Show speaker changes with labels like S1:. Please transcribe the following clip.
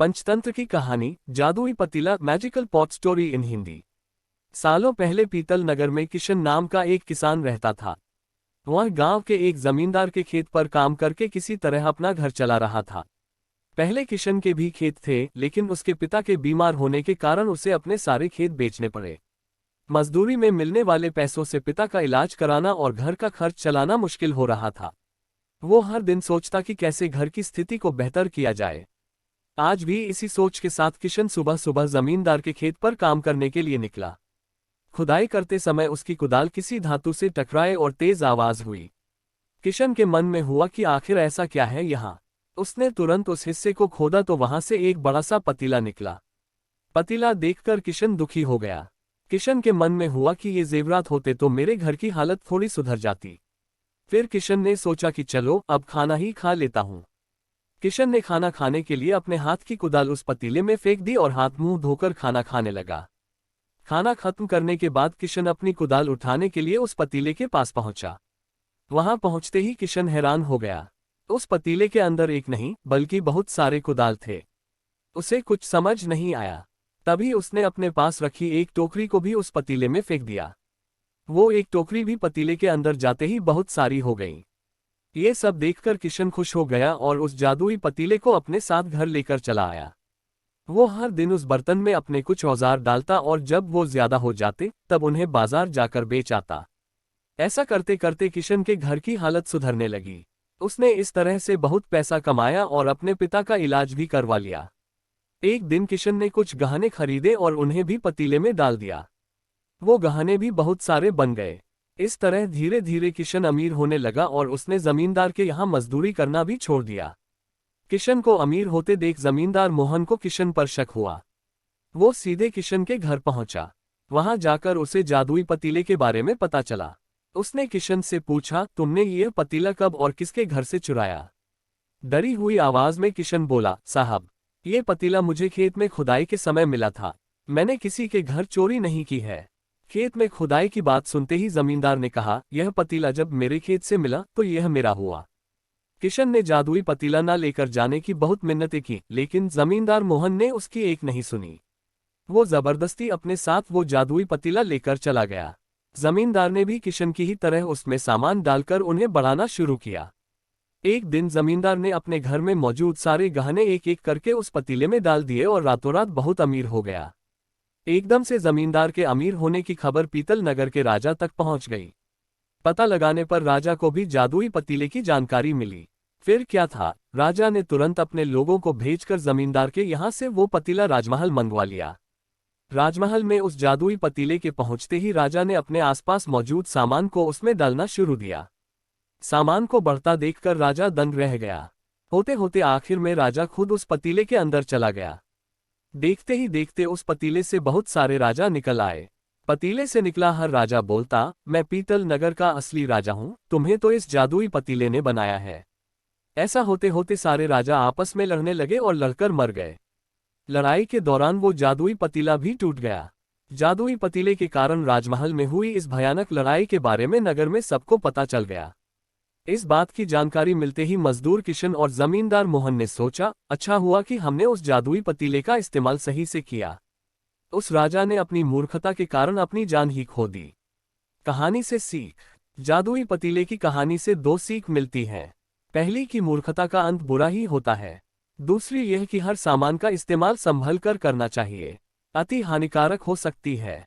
S1: पंचतंत्र की कहानी जादुई पतीला magical pot story in Hindi. सालों पहले पीतल नगर में किशन नाम का एक किसान रहता था। वह गांव के एक जमींदार के खेत पर काम करके किसी तरह अपना घर चला रहा था। पहले किशन के भी खेत थे, लेकिन उसके पिता के बीमार होने के कारण उसे अपने सारे खेत बेचने पड़े। मजदूरी में मिलने वाले पैसों से पिता का इलाज कराना और घर का खर्च चलाना मुश्किल हो रहा था। वो हर दिन सोचता कि कैसे घर की स्थिति को बेहतर किया जाए। आज भी इसी सोच के साथ किशन सुबह सुबह जमींदार के खेत पर काम करने के लिए निकला। खुदाई करते समय उसकी कुदाल किसी धातु से टकराए और तेज आवाज हुई। किशन के मन में हुआ कि आखिर ऐसा क्या है यहाँ। उसने तुरंत उस हिस्से को खोदा तो वहां से एक बड़ा सा पतीला निकला। पतीला देखकर किशन दुखी हो गया। किशन के मन में हुआ कि ये जेवरात होते तो मेरे घर की हालत थोड़ी सुधर जाती। फिर किशन ने सोचा कि चलो अब खाना ही खा लेता हूँ। किशन ने खाना खाने के लिए अपने हाथ की कुदाल उस पतीले में फेंक दी और हाथ मुंह धोकर खाना खाने लगा। खाना खत्म करने के बाद किशन अपनी कुदाल उठाने के लिए उस पतीले के पास पहुंचा। वहां पहुंचते ही किशन हैरान हो गया। उस पतीले के अंदर एक नहीं बल्कि बहुत सारे कुदाल थे। उसे कुछ समझ नहीं आया। तभी उसने अपने पास रखी एक टोकरी को भी उस पतीले में फेंक दिया। वो एक टोकरी भी पतीले के अंदर जाते ही बहुत सारी हो गई। ये सब देखकर किशन खुश हो गया और उस जादुई पतीले को अपने साथ घर लेकर चला आया। वो हर दिन उस बर्तन में अपने कुछ औजार डालता और जब वो ज्यादा हो जाते तब उन्हें बाजार जाकर बेच आता। ऐसा करते करते किशन के घर की हालत सुधरने लगी। उसने इस तरह से बहुत पैसा कमाया और अपने पिता का इलाज भी करवा लिया। एक दिन किशन ने कुछ गहने खरीदे और उन्हें भी पतीले में डाल दिया। वो गहने भी बहुत सारे बन गए। इस तरह धीरे धीरे किशन अमीर होने लगा और उसने जमींदार के यहाँ मजदूरी करना भी छोड़ दिया। किशन को अमीर होते देख जमींदार मोहन को किशन पर शक हुआ। वो सीधे किशन के घर पहुंचा। वहां जाकर उसे जादुई पतीले के बारे में पता चला। उसने किशन से पूछा, तुमने ये पतीला कब और किसके घर से चुराया? डरी हुई आवाज में किशन बोला, साहब, ये पतीला मुझे खेत में खुदाई के समय मिला था। मैंने किसी के घर चोरी नहीं की है। खेत में खुदाई की बात सुनते ही जमींदार ने कहा, यह पतीला जब मेरे खेत से मिला तो यह मेरा हुआ। किशन ने जादुई पतीला न लेकर जाने की बहुत मिन्नतें की, लेकिन जमींदार मोहन ने उसकी एक नहीं सुनी। वो जबरदस्ती अपने साथ वो जादुई पतीला लेकर चला गया। जमींदार ने भी किशन की ही तरह उसमें सामान डालकर उन्हें बढ़ाना शुरू किया। एक दिन जमींदार ने अपने घर में मौजूद सारे गहने एक एक करके उस पतीले में डाल दिए और रातों रात बहुत अमीर हो गया। एकदम से जमींदार के अमीर होने की खबर पीतल नगर के राजा तक पहुंच गई। पता लगाने पर राजा को भी जादुई पतीले की जानकारी मिली। फिर क्या था, राजा ने तुरंत अपने लोगों को भेजकर जमींदार के यहाँ से वो पतीला राजमहल मंगवा लिया। राजमहल में उस जादुई पतीले के पहुंचते ही राजा ने अपने आसपास मौजूद सामान को उसमें डालना शुरू दिया। सामान को बढ़ता देखकर राजा दंग रह गया। होते होते आखिर में राजा खुद उस पतीले के अंदर चला गया। देखते ही देखते उस पतीले से बहुत सारे राजा निकल आए। पतीले से निकला हर राजा बोलता, मैं पीतल नगर का असली राजा हूं, तुम्हें तो इस जादुई पतीले ने बनाया है। ऐसा होते होते सारे राजा आपस में लड़ने लगे और लड़कर मर गए। लड़ाई के दौरान वो जादुई पतीला भी टूट गया। जादुई पतीले के कारण राजमहल में हुई इस भयानक लड़ाई के बारे में नगर में सबको पता चल गया। इस बात की जानकारी मिलते ही मजदूर किशन और जमींदार मोहन ने सोचा, अच्छा हुआ कि हमने उस जादुई पतीले का इस्तेमाल सही से किया। उस राजा ने अपनी मूर्खता के कारण अपनी जान ही खो दी। कहानी से सीख। जादुई पतीले की कहानी से दो सीख मिलती हैं। पहली कि मूर्खता का अंत बुरा ही होता है। दूसरी यह कि हर सामान का इस्तेमाल संभल कर करना चाहिए, अति हानिकारक हो सकती है।